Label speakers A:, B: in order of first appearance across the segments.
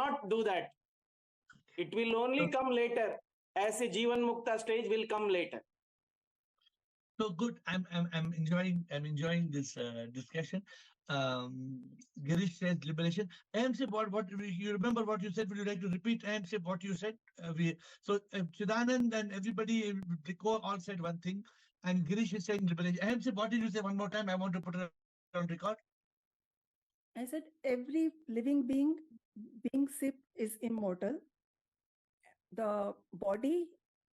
A: not do that. It will only come later. As a Jivan Mukta stage will come later.
B: So good. I'm enjoying this discussion. Girish says liberation. AMC, what you remember what you said? Would you like to repeat, AMC, what you said? Chidanand and everybody, Rico all said one thing, and Girish is saying liberation. AMC, what did you say one more time? I want to put it on record.
C: I said every living being is immortal. The body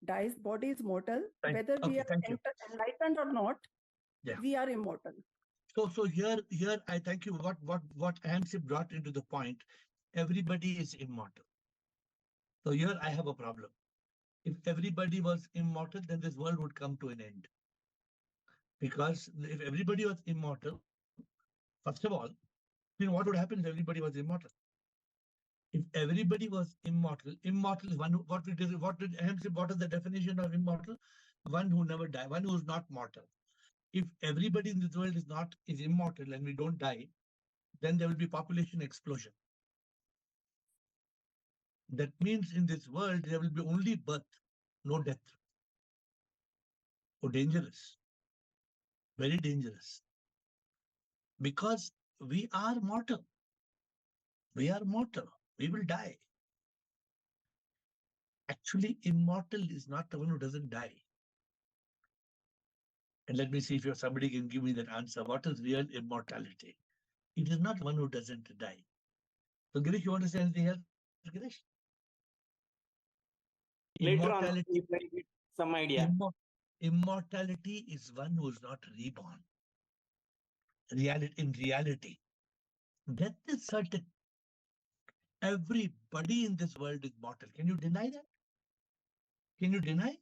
C: dies, body is mortal. Whether we are enlightened or not, we are immortal.
B: So here I thank you. What AMC brought into the point, everybody is immortal. So here I have a problem. If everybody was immortal, then this world would come to an end. Because if everybody was immortal, first of all, what would happen if everybody was immortal? If everybody was immortal, immortal is one who, what is the definition of immortal? One who never dies, one who is not mortal. If everybody in this world is immortal and we don't die, then there will be population explosion. That means in this world there will be only birth, no death. Oh, dangerous. Very dangerous. Because we are mortal. We are mortal. We will die. Actually, immortal is not the one who doesn't die. And let me see if somebody can give me that answer. What is real immortality? It is not one who doesn't die. So, Girish, you want to say anything else, Girish?
A: Later on, we will get some idea.
B: Immortality is one who is not reborn. In reality, death is certain. Everybody in this world is mortal. Can you deny that? Can you deny?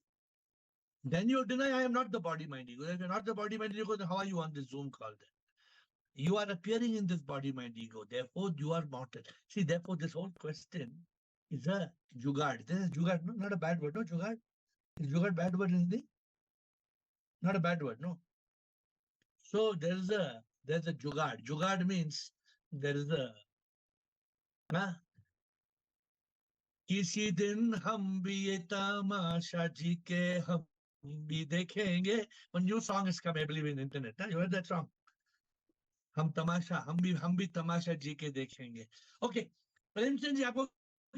B: Then you deny I am not the body mind ego. If you're not the body mind ego, then how are you on this Zoom call then? You are appearing in this body mind ego. Therefore, you are mortal. See, therefore, this whole question is a jugad. This is jugad, no, not a bad word, no, jugad. Is jugad bad word in the? Not a bad word, no. So there's a jugad. Jugad means there is a किसी दिन हम भी ये तमाशा जी के हम भी देखेंगे. One new song is come, I believe, in internet. You heard that song? हम भी तमाशा जी के देखेंगे. Okay, प्रेमचंद जी, आपको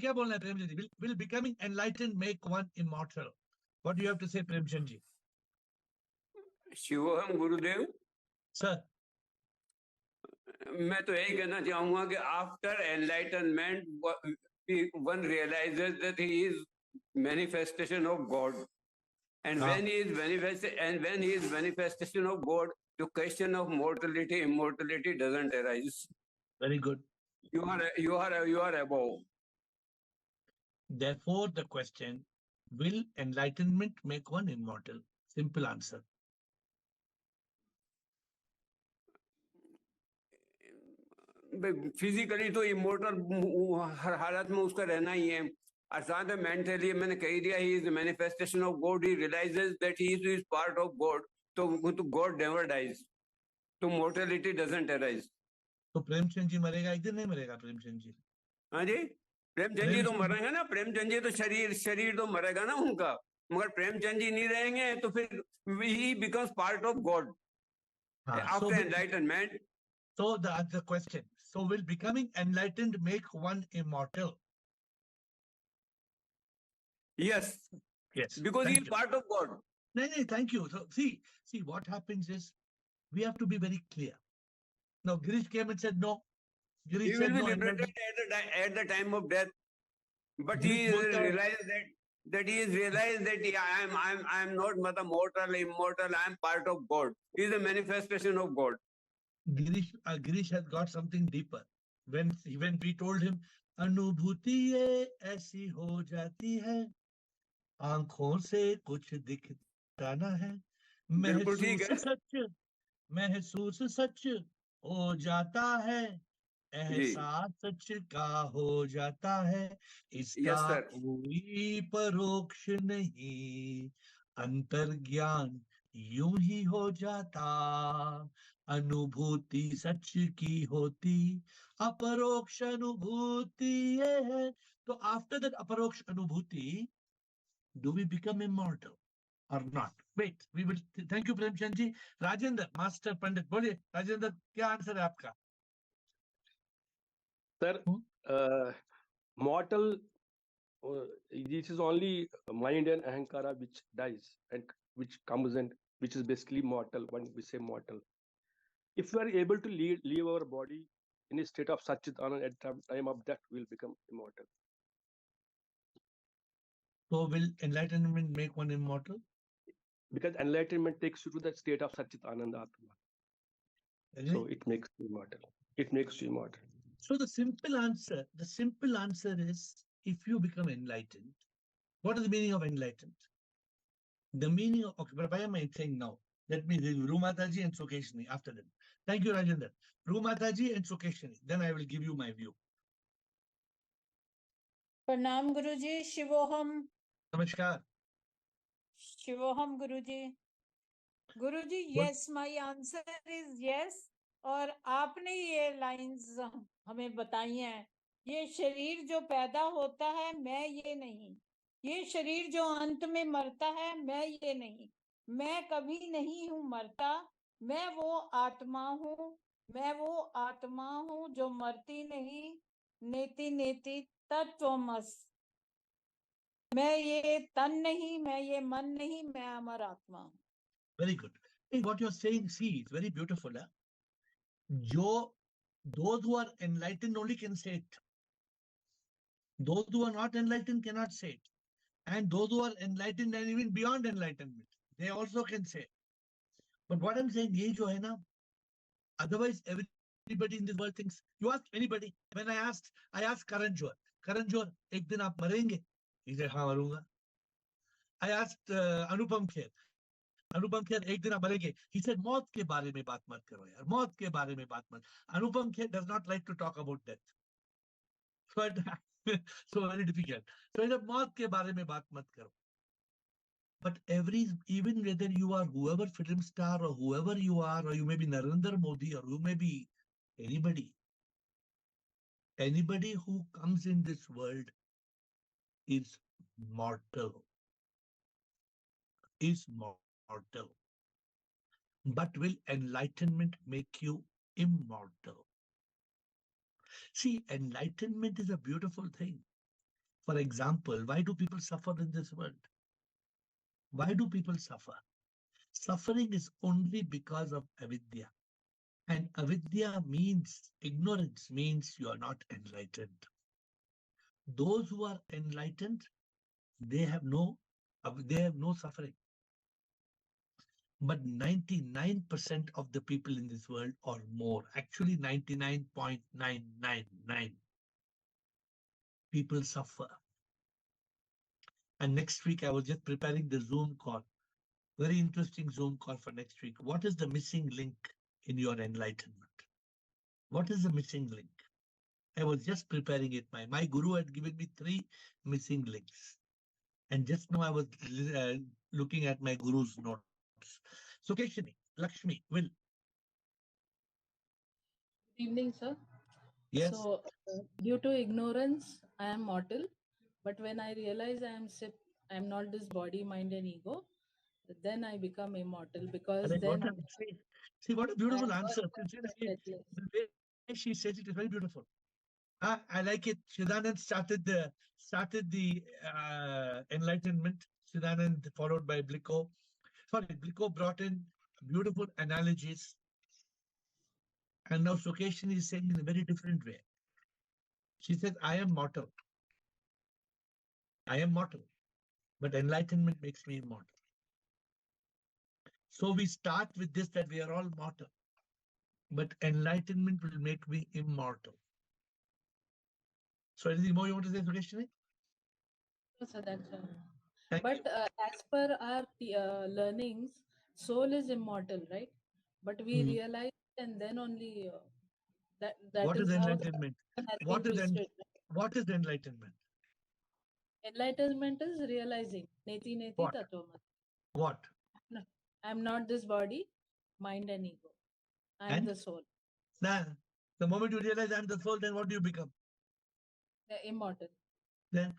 B: क्या बोलना है Premchand ji? Will becoming enlightened make one immortal? What do you have to say, Premchand ji?
D: शिवोहम Gurudev.
B: Sir.
D: मैं तो यही कहना चाहूंगा कि after enlightenment one realizes that he is manifestation of God, and when he is manifestation of God, the question of mortality, immortality doesn't arise.
B: Very good.
D: You are above.
B: Therefore, the question: will enlightenment make one immortal? Simple answer.
D: Physically तो immortal हर हालत में उसका रहना ही है, और साथ में mentally मैंने कह दिया he is manifestation of God. He realises that he is part of God. तो गॉड नेवर डाइज, तो मोर्टेलिटी डजंट अराइज.
B: तो प्रेमचंद जी मरेगा एक दिन? नहीं मरेगा प्रेमचंद जी?
D: हाँ जी, प्रेमचंद जी तो मरेंगे ना. प्रेमचंद जी तो शरीर तो मरेगा ना उनका, मगर प्रेमचंद जी नहीं रहेंगे तो फिर ही becomes part of God after enlightenment.
B: So the question, so will becoming enlightened make one immortal?
D: Yes.
B: Yes.
D: Because he is part of God.
B: No, thank you. So see what happens is we have to be very clear. Now Girish came and said no. Girish
D: he will be liberated at the time of death. But he realized that he is realized that I am not mortal, immortal. I am part of God. He is a manifestation of God.
B: Girish has got something deeper. When we told him, अनुभूति ये ऐसी हो जाती है, आंखों से कुछ दिखता ना है, महसूस सच हो जाता है, एहसास सच का हो जाता है, इसका कोई परोक्ष नहीं, अंतर्ज्ञान यूं ही हो जाता, अनुभूति सच की होती, अपरोक्ष अनुभूति ये है. So after that aparoksh anubhuti, do we become immortal or not? Wait, we will. Thank you, Premchand ji. Rajendra, Master Pandit, बोलिए. Rajendra, क्या आंसर है आपका?
E: Sir, mortal, this is only mind and ahankara which dies and which comes and which is basically mortal when we say mortal. If we are able to leave our body in a state of Satchit Anand at the time of death, we will become immortal.
B: So will enlightenment make one immortal?
E: Because enlightenment takes you to that state of Satchit Anand Atma. So it makes you immortal. It makes you immortal.
B: So the simple answer is, if you become enlightened, what is the meaning of enlightened? The meaning of, okay, but why am I saying now? Let me read Rumataji and Sukeshni after that. Thank you, Rajendra. Rumataji and Sukeshni. Then I will give you my view.
F: प्रणाम गुरुजी. शिवोहम.
B: Namaskar.
F: शिवोहम Guruji. Guruji, yes, my answer is yes. और आपने ये lines हमें बताई हैं. ये शरीर जो पैदा होता है, मैं ये नहीं. ये शरीर जो अंत में मरता है, मैं ये नहीं. मैं कभी नहीं हूँ मरता. मैं वो आत्मा हूँ. मैं वो आत्मा हूँ जो मरती नहीं. नेति नेति तत्वमसि. मैं ये तन नहीं, मैं ये मन नहीं, मैं अमर आत्मा हूँ.
B: Very good. Hey, what you're saying, see, it's very beautiful. Those who are enlightened only can say it. Those who are not enlightened cannot say it. And those who are enlightened and even beyond enlightenment, they also can say it. But what I'm saying, ye jo hai na, otherwise everybody in this world thinks, you ask anybody. When I asked Karan Johar, ek din aap marenge? He said, haan, marunga. I asked Anupam Kher, ek din aap marenge? He said, maut ke baare mein baat mat karo yaar, maut ke baare mein baat mat. Anupam Kher does not like to talk about death. So very difficult. So he said, maut ke baare mein baat mat karo. But even whether you are whoever film star or whoever you are, or you may be Narendra Modi, or you may be anybody who comes in this world is mortal. But will enlightenment make you immortal? See, enlightenment is a beautiful thing. For example, why do people suffer in this world? Why do people suffer? Suffering is only because of avidya. And avidya means, ignorance means you are not enlightened. Those who are enlightened, they have no suffering. But 99% of the people in this world, or more, actually 99.999 people suffer. And next week I was just preparing the Zoom call. Very interesting Zoom call for next week. What is the missing link in your enlightenment? What is the missing link? I was just preparing it. My guru had given me 3 missing links. And just now I was looking at my guru's notes. So Keshini, Lakshmi, Will.
G: Good evening, sir.
B: Yes.
G: So, due to ignorance, I am mortal. But when I realize I am not this body, mind, and ego, then I become immortal, because then.
B: See what a beautiful answer. The way she says it is very beautiful. I like it. Siddhanand started the enlightenment. Siddhanand followed by Bliko. Sorry, Bliko brought in beautiful analogies. And now Sukeshini is saying in a very different way. She says, I am mortal. I am mortal. But enlightenment makes me immortal. So we start with this, that we are all mortal. But enlightenment will make me immortal. So anything more you want to say, Sukeshini?
G: No, sir, that's all. But as per our learnings, soul is immortal, right? But we realize, and then only that
B: what is enlightenment? What is enlightenment?
G: Enlightenment is realizing. Neti neti tatvamasi.
B: What?
G: I'm not this body, mind and ego. I'm
B: And?
G: the soul.
B: Nah, the moment you realize I'm the soul, then what do you become?
G: The immortal.
B: Then,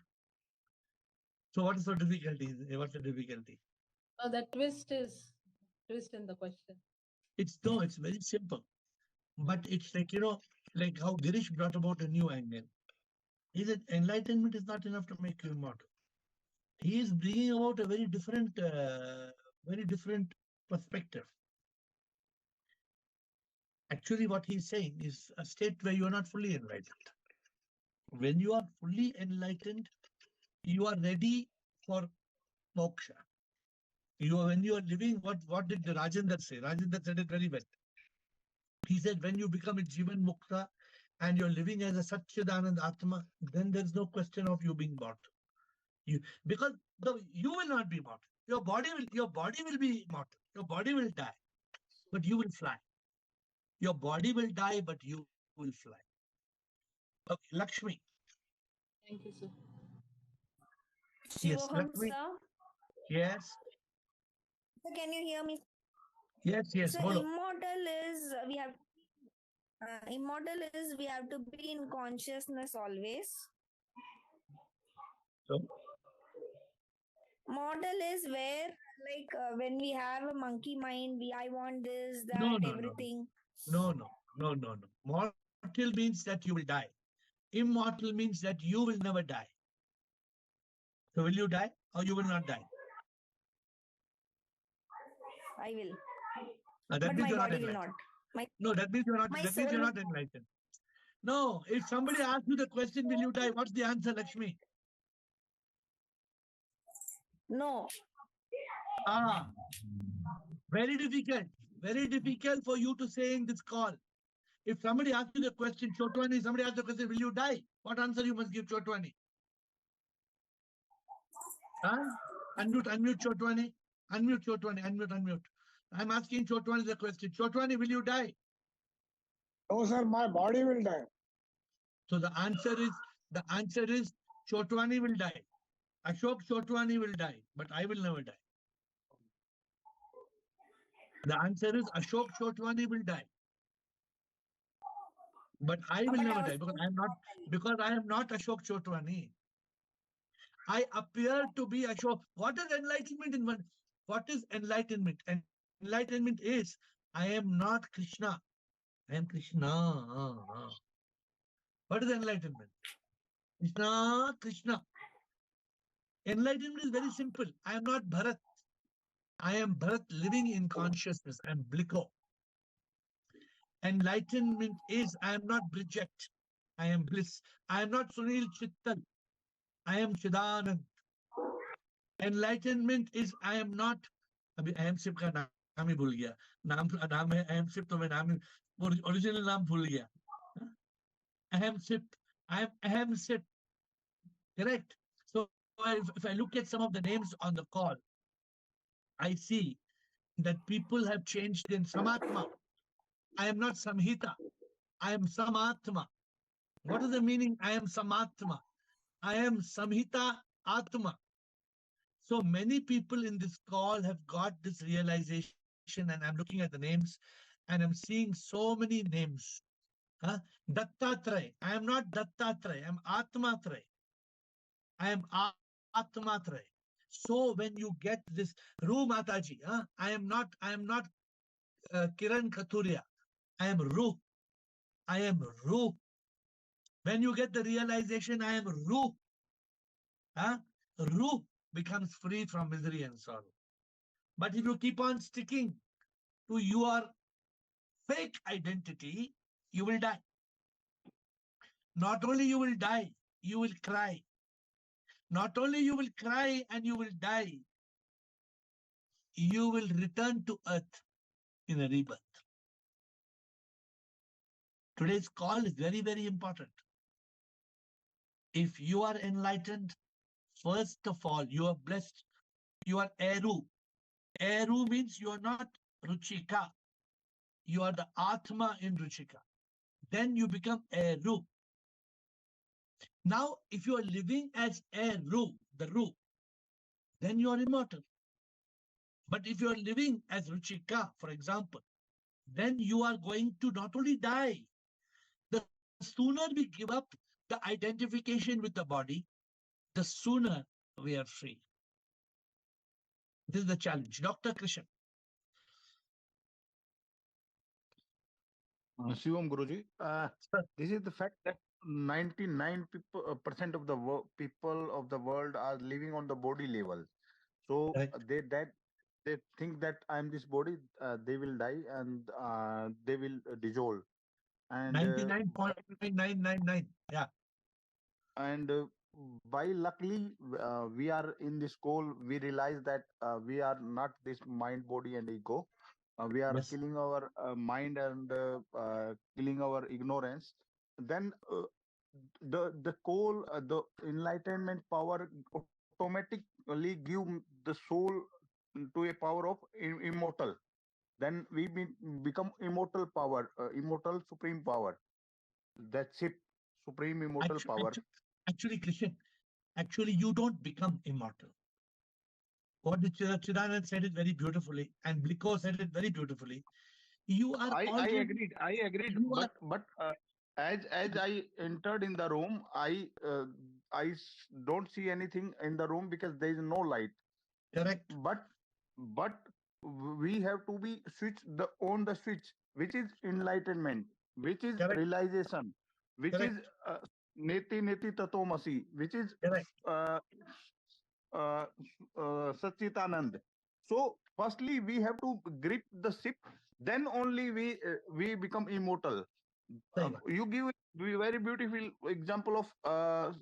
B: so what is the difficulty? What's the difficulty?
G: Oh, that twist in the question.
B: It's very simple. But it's like, like how Girish brought about a new angle. He said enlightenment is not enough to make you immortal. He is bringing about a very different perspective. Actually, what he's saying is a state where you are not fully enlightened. When you are fully enlightened, you are ready for moksha. When you are living, what did Rajendra say? Rajendra said it very well. He said, when you become a Jivan Mukta and you're living as a Satchidanand Atma, then there's no question of you being mortal. Because you will not be mortal. Your body will be mortal. Your body will die, but you will fly. Your body will die, but you will fly. Okay, Lakshmi.
G: Thank you, sir.
B: Yes, Lakshmi. Yes.
H: So can you hear me?
B: Yes.
H: So
B: Bolo.
H: immortal is we have to be in consciousness always.
B: So?
H: Mortal is where, like, when we have a monkey mind, I want this, that,
B: No.
H: everything.
B: No. Mortal means that you will die. Immortal means that you will never die. So will you die or you will not die?
H: I will.
B: That means
H: my body will not.
B: No, that means you're not. That means you're not enlightened. No, if somebody asks you the question, will you die? What's the answer, Lakshmi?
H: No.
B: Very difficult. Very difficult for you to say in this call. If somebody asks you the question, Chotwani, somebody asks the question, will you die? What answer you must give, Chotwani? Unmute Chotwani. Unmute Chotwani. Unmute. I'm asking Chotwani the question. Chotwani, will you die?
I: No, sir, my body will die.
B: So the answer is Chotwani will die. Ashok Chotwani will die, but I will never die. The answer is Ashok Chotwani will die, but I will never die because I am not Ashok Chotwani. I appear to be Ashok. What is enlightenment in one? What is enlightenment? Enlightenment is I am not Krishna. I am Krishna. What is enlightenment? Krishna. Enlightenment is very simple. I am not Bharat. I am Bharat living in consciousness. I am Bliko. Enlightenment is I am not Bridget. I am bliss. I am not Sunil Chittal. I am Chidanand. Enlightenment is I am not. अभी अहम SIP का नाम ही भूल गया. नाम है अहम SIP तो मैं नाम original नाम भूल गया. Aham Sip. I am Aham Sip. Correct. So if I look at some of the names on the call, I see that people have changed in Samatma. I am not Samhita. I am Samatma. What is the meaning? I am Samatma. I am Samhita Atma. So many people in this call have got this realization, and I'm looking at the names and I'm seeing so many names. Dattatray. I am not Dattatray. I am Atmatray. I am Atmatray. So when you get this Ru Mataji, I am not Kiran Kathuria. I am Ru. I am Ru. When you get the realization I am Ru, Ru becomes free from misery and sorrow. But if you keep on sticking to your fake identity, you will die. Not only you will die, you will cry. Not only you will cry and you will die, you will return to earth in a rebirth. Today's call is very, very important. If you are enlightened, first of all, you are blessed. You are Eru. Eru means you are not Ruchika. You are the Atma in Ruchika. Then you become Eru. Now, if you are living as Eru, the Ru, then you are immortal. But if you are living as Ruchika, for example, then you are going to not only die, the sooner we give up the identification with the body, the sooner we are free. This is the challenge. Dr. Krishan.
J: Shivam Guruji, this is the fact that 99% of the people of the world are living on the body level. So they think that I am this body, they will die and they will dissolve. And
B: 99.999. Yeah.
J: And by luckily we are in this goal, we realize that we are not this mind, body, and ego. We are killing our mind and killing our ignorance. Then the goal, the enlightenment power automatically give the soul to a power of immortal. Then we become immortal power, immortal supreme power. That's it, supreme immortal power.
B: Actually, Krishan, actually, you don't become immortal. What Chidanand said it very beautifully, and Bliko said it very beautifully. You are
J: I agreed. But as I entered in the room, I don't see anything in the room because there is no light.
B: Correct.
J: But we have to be on the switch, which is enlightenment, which is realization, which is neti neti tatomasi, which is Satchitanand. So firstly, we have to grip the ship. Then only we become immortal. You give a very beautiful example of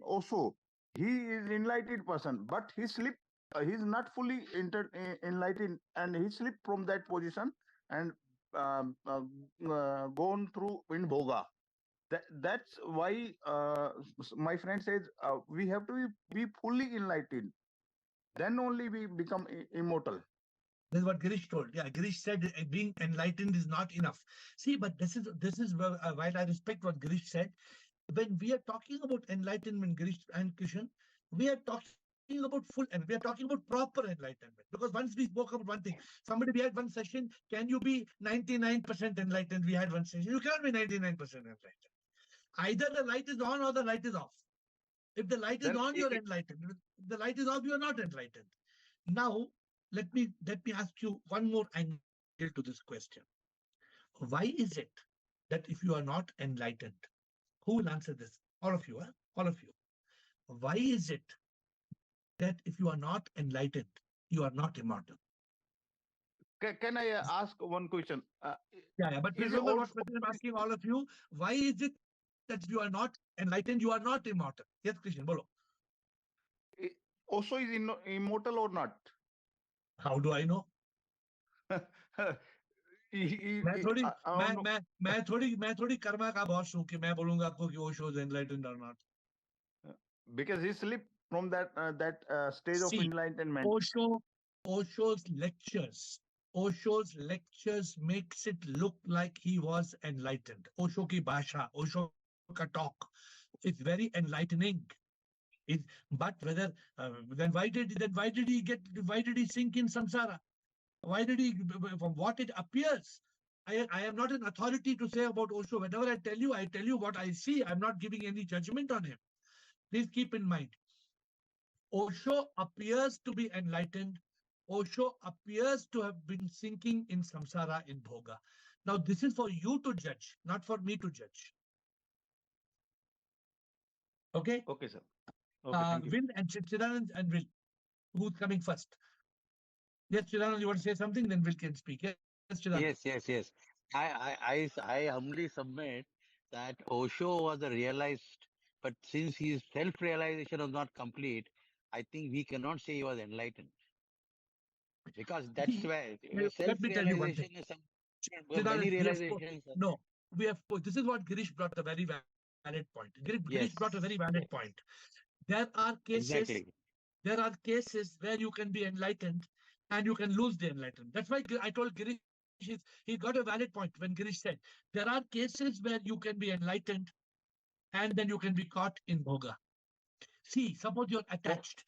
J: Osho. He is enlightened person, but he sleep. He is not fully enlightened, and he sleep from that position and gone through in bhoga. That's why my friend says we have to be fully enlightened. Then only we become immortal.
B: This is what Girish told. Yeah, Girish said being enlightened is not enough. See, but this is while I respect what Girish said. When we are talking about enlightenment, Girish and Krishan, we are talking about full, and we are talking about proper enlightenment. Because once we spoke about one thing, we had one session. Can you be 99% enlightened? We had one session. You cannot be 99% enlightened. Either the light is on or the light is off. If the light is on, you're enlightened. If the light is off, you are not enlightened. Now, let me ask you one more angle to this question. Why is it that if you are not enlightened, who will answer this? All of you, huh? All of you. Why is it that if you are not enlightened, you are not immortal?
J: Can I ask one question?
B: Yeah, but remember what I'm asking all of you. Why is it that if you are not enlightened, you are not immortal? Yes, Krishan, bolo.
J: Osho is immortal or not?
B: How do I know? मैं थोड़ी कर्मा का boss हूँ कि मैं बोलूंगा आपको कि Osho is enlightened or not.
J: Because he slipped from that stage of enlightenment.
B: Osho's lectures makes it look like he was enlightened. Osho ki bhasha, Osho ka talk, it's very enlightening. But whether then why did he sink in samsara? Why did he? From what it appears, I am not an authority to say about Osho. Whenever I tell you what I see. I'm not giving any judgment on him. Please keep in mind, Osho appears to be enlightened. Osho appears to have been sinking in samsara, in bhoga. Now, this is for you to judge, not for me to judge. Okay?
J: Okay, sir. Okay,
B: Will and Chidanand and Will. Who's coming first? Yes, Chidanand, you want to say something? Then Will can speak. Yes, Chidanand.
K: Yes. I humbly submit that Osho was a realized, but since his self-realization was not complete, I think we cannot say he was enlightened. Because that's where self-realization is something. Many realizations.
B: This is what Girish brought a very valid point. Girish brought a very valid point. There are cases where you can be enlightened and you can lose the enlightenment. That's why I told Girish, he got a valid point when Girish said, there are cases where you can be enlightened and then you can be caught in bhoga. See, suppose you're attached.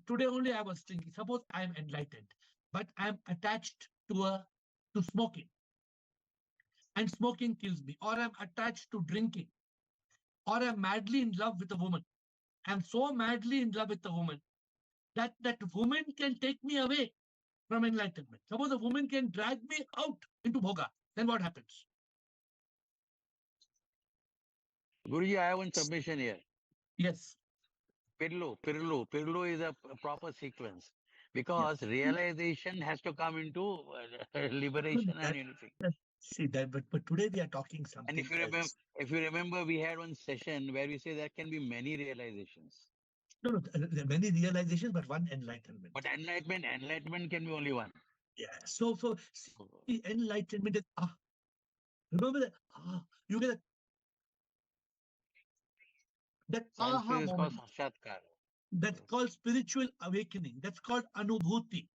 B: Today only I was thinking, suppose I am enlightened. but I'm attached to smoking, and smoking kills me, or I'm attached to drinking, or I'm madly in love with a woman. I'm so madly in love with a woman that woman can take me away from enlightenment. Suppose a woman can drag me out into bhoga, then what happens?
K: Guruji, I have one submission here.
B: Yes.
K: Pirlu is a proper sequence, because realization has to come into liberation and anything.
B: See that, but today we are talking something.
K: And if you remember, we had one session where we say there can be many realizations.
B: No, there are many realizations, but one enlightenment.
K: But enlightenment can be only one.
B: Yeah. So see, enlightenment is remember that you get that aha moment. That's called spiritual awakening. That's called anubhuti.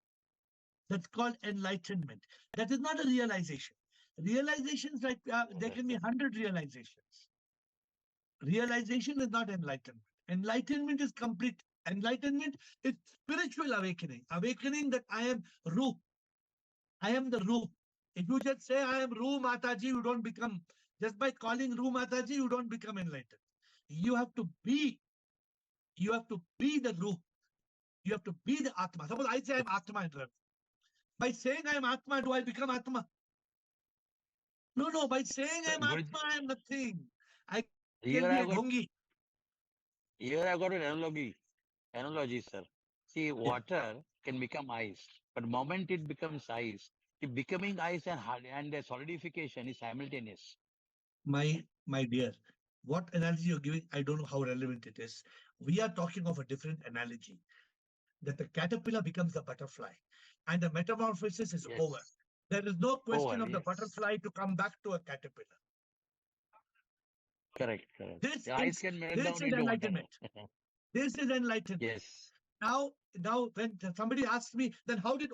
B: That's called enlightenment. That is not a realization. Realizations, like there can be 100 realizations. Realization is not enlightenment. Enlightenment is complete. Enlightenment is spiritual awakening. Awakening that I am Ruh. I am the Ruh. If you just say I am Ruh Mataji, you don't become, just by calling Ruh Mataji, you don't become enlightened. You have to be the Ruh. You have to be the Atma. Suppose I say I am Atma. By saying I am Atma, do I become Atma? No. By saying I am Atma, I am nothing. I can be a Gongi.
K: Here I got an analogy, sir. See, water can become ice, but the moment it becomes ice, the becoming ice and the solidification is simultaneous.
B: My dear, what analogy you're giving, I don't know how relevant it is. We are talking of a different analogy, that the caterpillar becomes a butterfly and the metamorphosis is over. There is no question of the butterfly to come back to a caterpillar.
K: Correct.
B: This
K: is
B: enlightenment. This is enlightenment.
K: Yes.
B: Now, when somebody asks me, then how do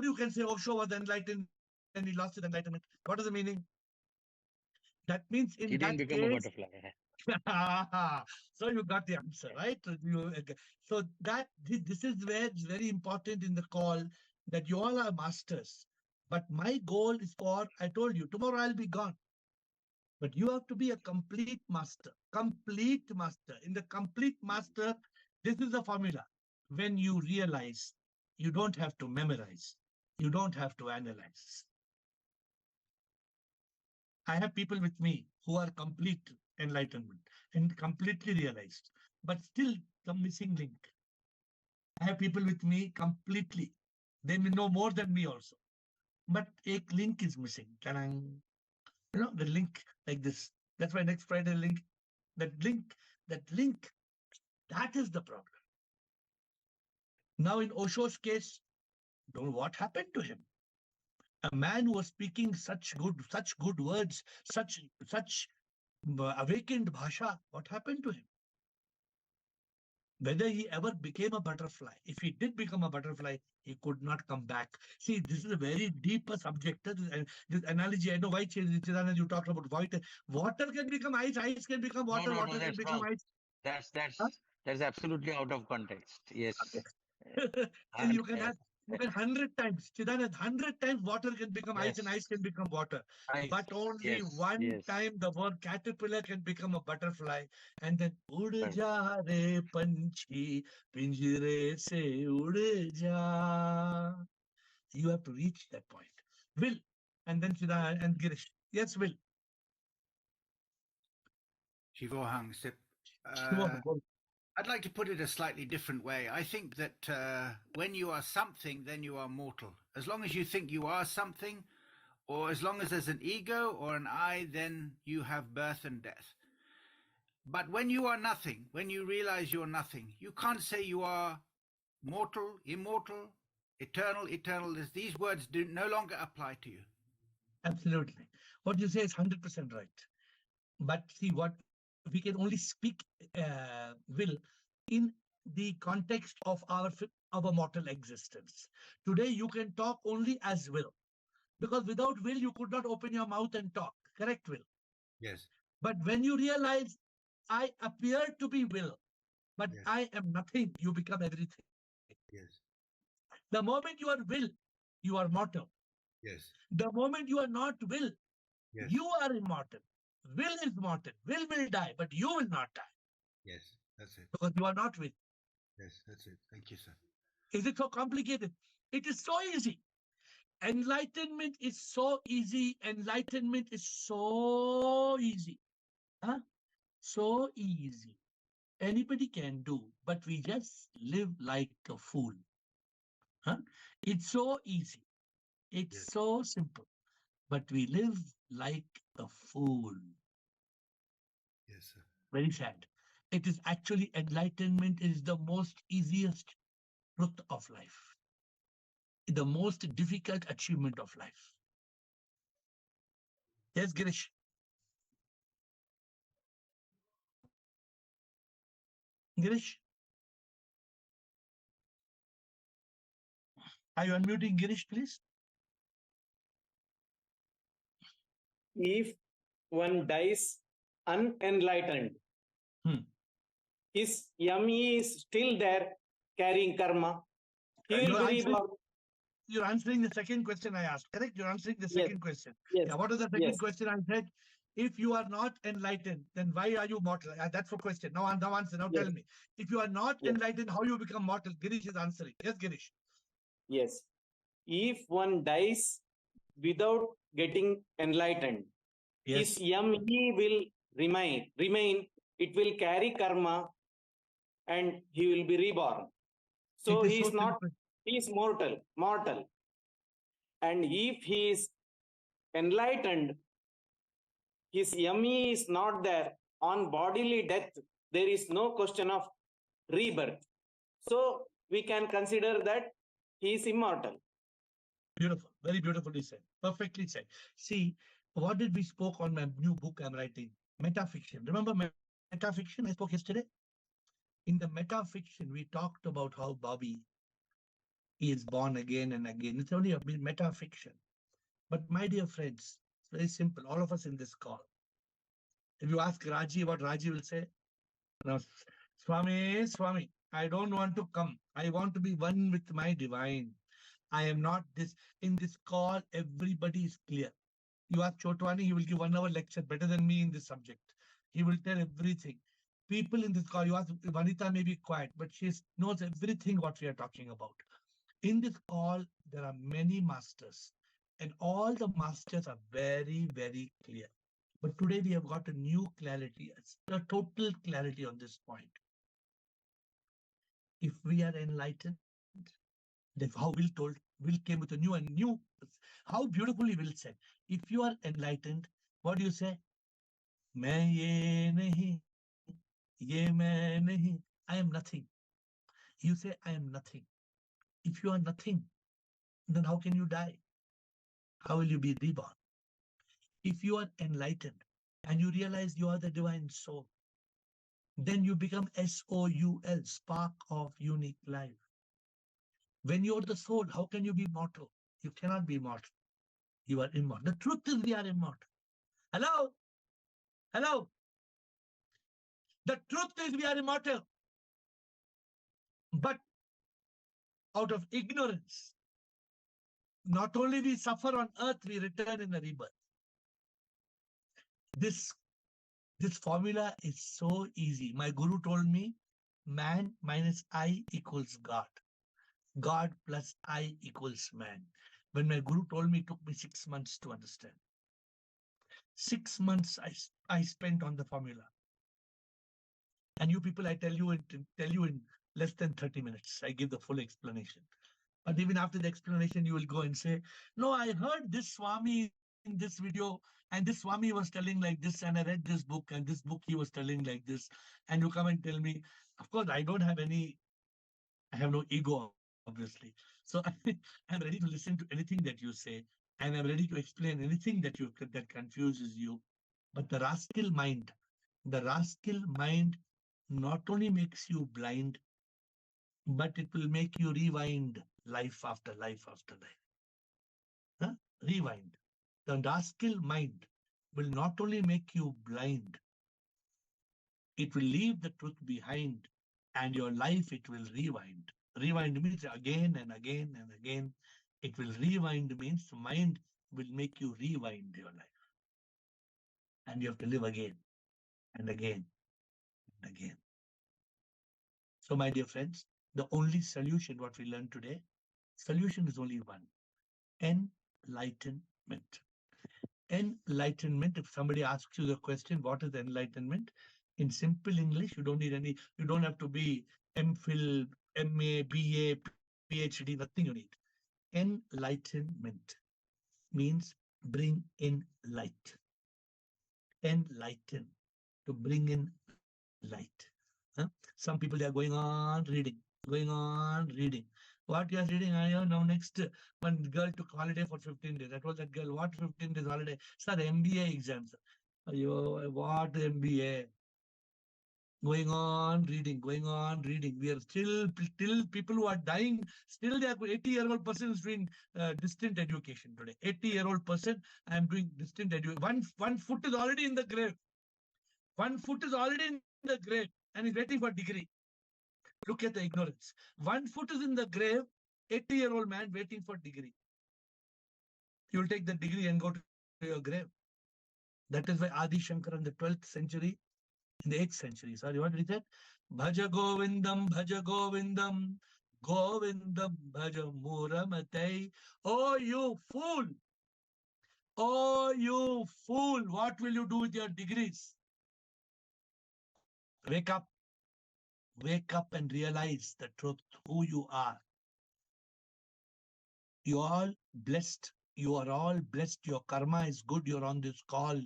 B: you can say Osho was enlightened and he lost his enlightenment? What is the meaning? That means in
K: he
B: that
K: didn't become
B: case,
K: a butterfly.
B: So you got the answer, right? So that this is where it's very important in the call, that you all are masters. But my goal is I told you, tomorrow I'll be gone. But you have to be a complete master. Complete master. In the complete master, this is the formula. When you realize, you don't have to memorize. You don't have to analyze. I have people with me who are complete enlightenment and completely realized, but still some missing link. I have people with me completely. They may know more than me also, but a link is missing. The link like this. That's why next Friday that link, that is the problem. Now in Osho's case, don't know what happened to him. A man who was speaking such good words, such awakened bhasha, what happened to him? Whether he ever became a butterfly. If he did become a butterfly, he could not come back. See, this is a very deep subject. This analogy, I know why Chidanand, you talked about water can become ice can become water,
K: No,
B: water can become ice.
K: That's absolutely out of context. Yes.
B: Okay. You can 100 times, Chidanand, 100 times water can become ice and ice can become water. But only one time the word caterpillar can become a butterfly. And then, ud ja re panchi, pinjre se ud ja. You have to reach that point. Will. And then Chidanand and Girish. Yes, Will.
L: Shivohang Sip. I'd like to put it a slightly different way. I think that when you are something, then you are mortal. As long as you think you are something, or as long as there's an ego or an I, then you have birth and death. But when you are nothing, when you realize you're nothing, you can't say you are mortal, immortal, eternal. These words do no longer apply to you.
B: Absolutely. What you say is 100% right. But see, what we can only speak will in the context of our mortal existence. Today, you can talk only as will, because without will, you could not open your mouth and talk. Correct, Will?
L: Yes.
B: But when you realize, I appear to be will, but I am nothing, you become everything.
L: Yes.
B: The moment you are will, you are mortal.
L: Yes.
B: The moment you are not will,
L: Yes.
B: you are immortal. Will is mortal. Will die, but you will not die.
L: Yes, that's it.
B: Because you are not will.
L: Yes, that's it. Thank you, sir.
B: Is it so complicated? It is so easy. Enlightenment is so easy. Enlightenment is so easy. Huh? So easy. Anybody can do, but we just live like a fool. Huh? It's so easy. It's
L: Yes.
B: so simple. But we live like a fool.
L: Yes, sir.
B: Very sad. It is actually enlightenment is the most easiest truth of life. The most difficult achievement of life. Yes, Girish. Girish? Are you unmuting Girish, please?
A: If one dies unenlightened, his yummy is still there carrying karma. He will be reborn.
B: You're answering the second question I asked, correct? You're answering the second question.
A: Yes.
B: Yeah, what is the second question I said? If you are not enlightened, then why are you mortal? That's the question. Now answer. Now tell me. If you are not enlightened, how you become mortal? Girish is answering. Yes, Girish.
A: Yes. If one dies without getting enlightened, his yummy will remain. It will carry karma and he will be reborn. So he is not, he is mortal. And if he is enlightened, his yummy is not there. On bodily death, there is no question of rebirth. So we can consider that he is immortal.
B: Beautiful. Very beautifully said. Perfectly said. See, what did we spoke on my new book I'm writing? Metafiction. Remember metafiction I spoke yesterday? In the metafiction, we talked about how Bobby is born again and again. It's only a metafiction. But my dear friends, it's very simple. All of us in this call. If you ask Raji what Raji will say, now, Swami, I don't want to come. I want to be one with my divine. I am not this. In this call, everybody is clear. You ask Chotwani, he will give 1 hour lecture better than me in this subject. He will tell everything. People in this call, you ask Vanita may be quiet, but she knows everything what we are talking about. In this call, there are many masters, and all the masters are very, very clear. But today we have got a new clarity, a total clarity on this point. If we are enlightened, then how Will came with a new, how beautifully Will said. If you are enlightened, what do you say? Main ye nahi, ye main nahi. I am nothing. You say, I am nothing. If you are nothing, then how can you die? How will you be reborn? If you are enlightened and you realize you are the divine soul, then you become SOUL, spark of unique life. When you are the soul, how can you be mortal? You cannot be mortal. You are immortal. The truth is we are immortal. Hello? Hello? The truth is we are immortal. But out of ignorance, not only we suffer on earth, we return in a rebirth. This formula is so easy. My guru told me, man minus I equals God. God plus I equals man. When my guru told me, it took me 6 months to understand. 6 months I spent on the formula. And you people, I tell you in less than 30 minutes. I give the full explanation. But even after the explanation, you will go and say, no, I heard this Swami in this video, and this Swami was telling like this, and I read this book, and this book he was telling like this. And you come and tell me, of course, I have no ego, obviously. So I'm ready to listen to anything that you say, and I'm ready to explain anything that confuses you. But the rascal mind not only makes you blind, but it will make you rewind life after life after life. Huh? Rewind. The rascal mind will not only make you blind, it will leave the truth behind, and your life it will rewind. Rewind means again and again and again. It will rewind means mind will make you rewind your life. And you have to live again and again and again. So, my dear friends, the only solution, what we learned today, solution is only one: enlightenment. Enlightenment, if somebody asks you the question, what is enlightenment? In simple English, you don't have to be MPhil, MA, BA, PhD, nothing you need. Enlightenment means bring in light. Enlighten, to bring in light. Huh? Some people, they are going on reading. What you are reading? I know now next one girl took holiday for 15 days. I told that girl, what 15 days holiday? Sir, MBA exams. What MBA? Going on reading. We are still people who are dying. Still, they are 80-year-old person is doing distant education today. 80-year-old person, I am doing distant education. One foot is already in the grave. One foot is already in the grave and is waiting for degree. Look at the ignorance. One foot is in the grave, 80-year-old man waiting for degree. You will take the degree and go to your grave. That is why Adi Shankar in the 12th century, in the 8th century, sorry, what did he say? Bhaja Govindam, Govindam Bhaja Muramatei. Oh, you fool! Oh, you fool! What will you do with your degrees? Wake up. Wake up and realize the truth, who you are. You are all blessed. You are all blessed. Your karma is good. You're on this call.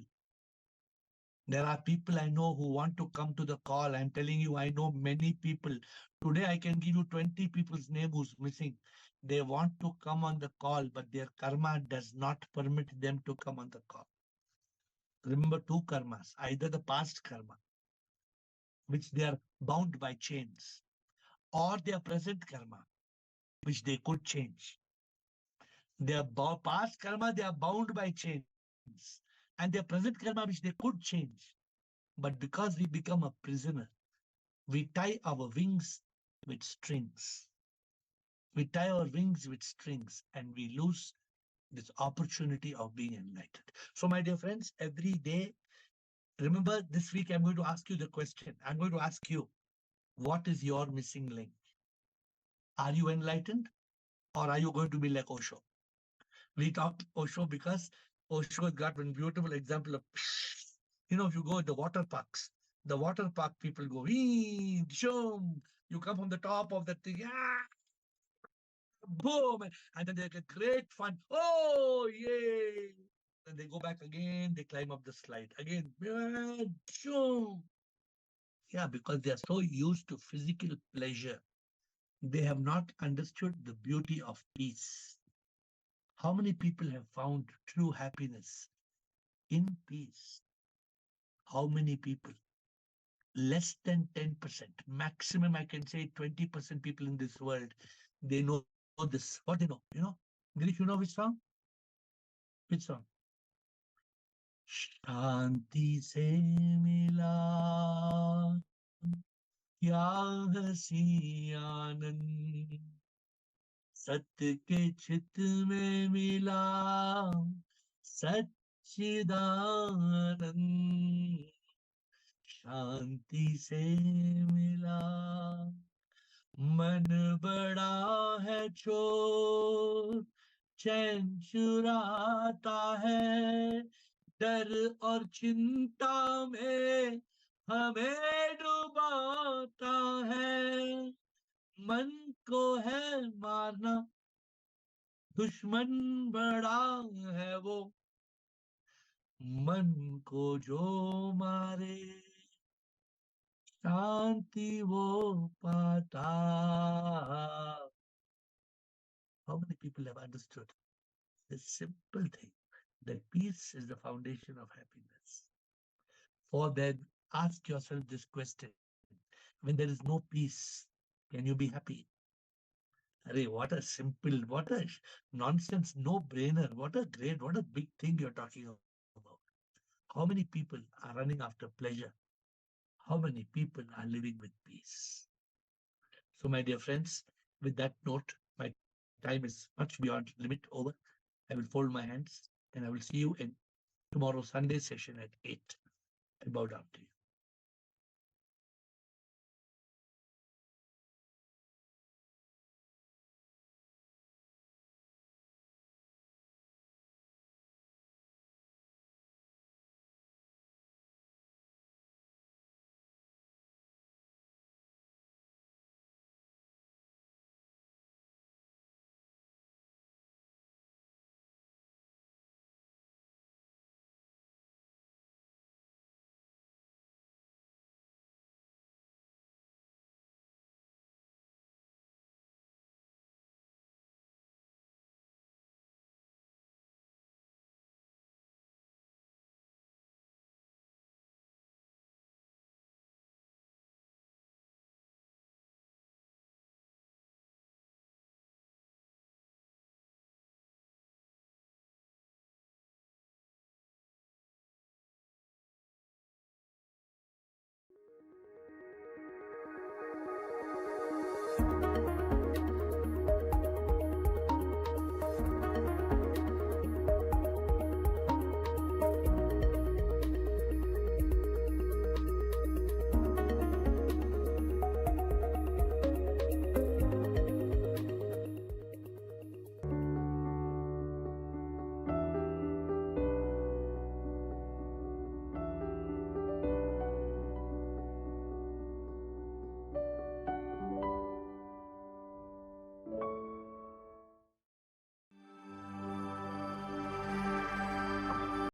B: There are people I know who want to come to the call. I'm telling you, I know many people. Today, I can give you 20 people's name who's missing. They want to come on the call, but their karma does not permit them to come on the call. Remember two karmas, either the past karma, which they are bound by chains, or their present karma, which they could change. Their past karma, they are bound by chains, and their present karma, which they could change. But because we become a prisoner, we tie our wings with strings. We tie our wings with strings and we lose this opportunity of being enlightened. So, my dear friends, every day, remember this week, I'm going to ask you the question. I'm going to ask you, what is your missing link? Are you enlightened or are you going to be like Osho? We talked Osho because Osho has got one beautiful example of, if you go to the water park people go, shoom, you come from the top of the thing, boom, and then they get great fun. Oh, yay! Then they go back again, they climb up the slide again, shoom. Yeah, because they are so used to physical pleasure, they have not understood the beauty of peace. How many people have found true happiness in peace? How many people? Less than 10%. Maximum, I can say 20% people in this world, they know this. What they know? Girish, you know which song? Which song? Shanti se mila kya hasi anand, सत्य के चित में मिला सच्चिदानंद, शांति से मिला मन बड़ा है चोर, चैन चुराता है, डर और चिंता में हमें डुबाता है, मन को है मारना, दुश्मन बड़ा है वो, मन को जो मारे, शांति वो पाता. How many people have understood this simple thing, that peace is the foundation of happiness? For then, ask yourself this question: when there is no peace, can you be happy? Array, what a simple, what a nonsense, no-brainer, what a big thing you're talking about. How many people are running after pleasure? How many people are living with peace? So, my dear friends, with that note, my time is much beyond limit over. I will fold my hands and I will see you in tomorrow Sunday session at 8. I bow down to you.